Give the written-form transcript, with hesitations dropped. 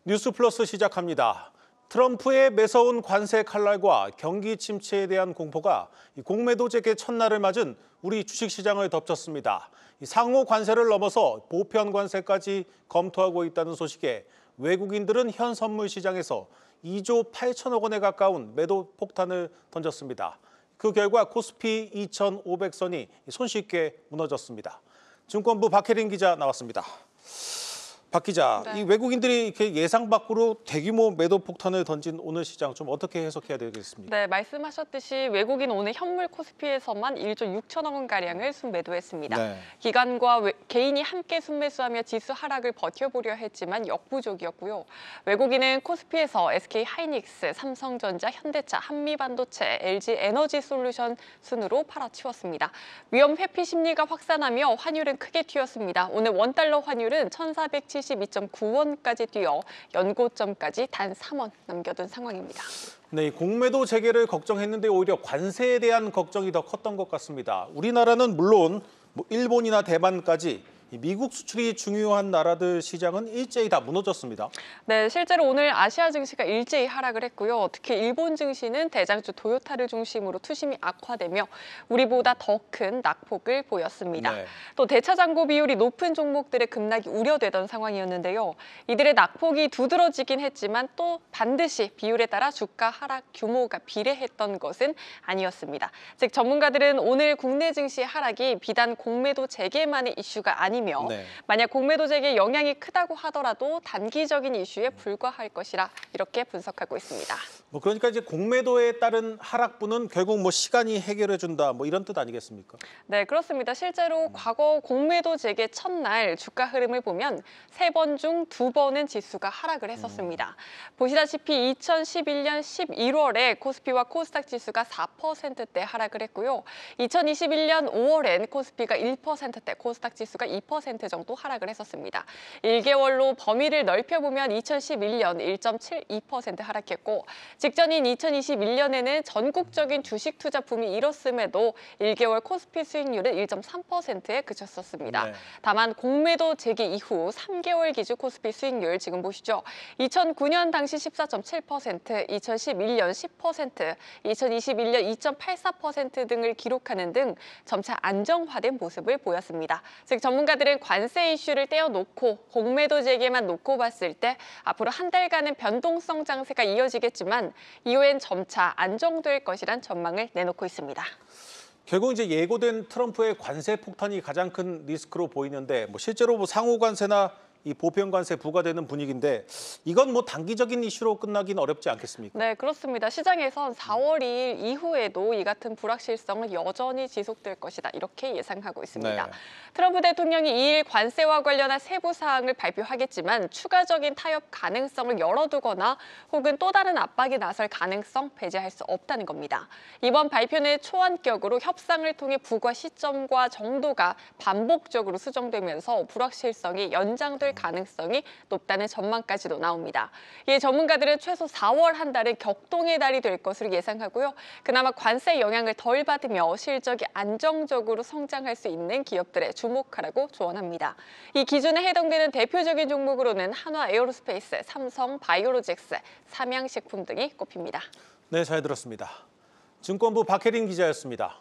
뉴스 플러스 시작합니다. 트럼프의 매서운 관세 칼날과 경기 침체에 대한 공포가 공매도 재개 첫날을 맞은 우리 주식시장을 덮쳤습니다. 상호 관세를 넘어서 보편 관세까지 검토하고 있다는 소식에 외국인들은 현 선물 시장에서 2조 8천억 원에 가까운 매도 폭탄을 던졌습니다. 그 결과 코스피 2,500선이 손쉽게 무너졌습니다. 증권부 박혜린 기자 나왔습니다. 박 기자, 네. 이 외국인들이 이렇게 예상 밖으로 대규모 매도 폭탄을 던진 오늘 시장 좀 어떻게 해석해야 되겠습니까? 네, 말씀하셨듯이 외국인 오늘 현물 코스피에서만 1조 6천억 원가량을 순매도했습니다. 네. 기관과 개인이 함께 순매수하며 지수 하락을 버텨보려 했지만 역부족이었고요. 외국인은 코스피에서 SK하이닉스, 삼성전자, 현대차, 한미반도체, LG에너지솔루션 순으로 팔아치웠습니다. 위험 회피 심리가 확산하며 환율은 크게 튀었습니다. 오늘 원달러 환율은 1,472.9원까지 뛰어 연고점까지 단 3원 남겨둔 상황입니다. 네, 공매도 재개를 걱정했는데 오히려 관세에 대한 걱정이 더 컸던 것 같습니다. 우리나라는 물론 일본이나 대만까지 미국 수출이 중요한 나라들 시장은 일제히 다 무너졌습니다. 네, 실제로 오늘 아시아 증시가 일제히 하락을 했고요. 특히 일본 증시는 대장주 토요타를 중심으로 투심이 악화되며 우리보다 더 큰 낙폭을 보였습니다. 네. 또 대차장고 비율이 높은 종목들의 급락이 우려되던 상황이었는데요. 이들의 낙폭이 두드러지긴 했지만 또 반드시 비율에 따라 주가 하락 규모가 비례했던 것은 아니었습니다. 즉 전문가들은 오늘 국내 증시의 하락이 비단 공매도 재개만의 이슈가 아니며 네. 만약 공매도 재개에 영향이 크다고 하더라도 단기적인 이슈에 불과할 것이라 이렇게 분석하고 있습니다. 그러니까 이제 공매도에 따른 하락분은 결국 시간이 해결해 준다 이런 뜻 아니겠습니까? 네, 그렇습니다. 실제로 과거 공매도 재개 첫날 주가 흐름을 보면 3번 중 2번은 지수가 하락을 했었습니다. 보시다시피 2011년 11월에 코스피와 코스닥 지수가 4%대 하락을 했고요. 2021년 5월엔 코스피가 1%대, 코스닥 지수가 2% 정도 하락을 했었습니다. 1개월로 범위를 넓혀보면 2011년 1.72% 하락했고 직전인 2021년에는 전국적인 주식 투자 붐이 일었음에도 1개월 코스피 수익률은 1.3%에 그쳤었습니다. 네. 다만 공매도 재개 이후 3개월 기준 코스피 수익률 지금 보시죠. 2009년 당시 14.7%, 2011년 10%, 2021년 2.84% 등을 기록하는 등 점차 안정화된 모습을 보였습니다. 즉 전문가들은 관세 이슈를 떼어놓고 공매도 재개만 놓고 봤을 때 앞으로 한 달간은 변동성 장세가 이어지겠지만 이후엔 점차 안정될 것이란 전망을 내놓고 있습니다. 결국 이제 예고된 트럼프의 관세 폭탄이 가장 큰 리스크로 보이는데 실제로 상호 관세나 이 보편 관세 부과되는 분위기인데 이건 단기적인 이슈로 끝나긴 어렵지 않겠습니까? 네, 그렇습니다. 시장에선 4월 2일 이후에도 이 같은 불확실성은 여전히 지속될 것이다. 이렇게 예상하고 있습니다. 네. 트럼프 대통령이 2일 관세와 관련한 세부 사항을 발표하겠지만 추가적인 타협 가능성을 열어두거나 혹은 또 다른 압박이 나설 가능성 배제할 수 없다는 겁니다. 이번 발표는 초안격으로 협상을 통해 부과 시점과 정도가 반복적으로 수정되면서 불확실성이 연장될 가능성이 높다는 전망까지도 나옵니다. 이에 전문가들은 최소 4월 한 달은 격동의 달이 될 것으로 예상하고요. 그나마 관세 영향을 덜 받으며 실적이 안정적으로 성장할 수 있는 기업들에 주목하라고 조언합니다. 이 기준에 해당되는 대표적인 종목으로는 한화에어로스페이스, 삼성 바이오로직스, 삼양식품 등이 꼽힙니다. 네, 잘 들었습니다. 증권부 박혜린 기자였습니다.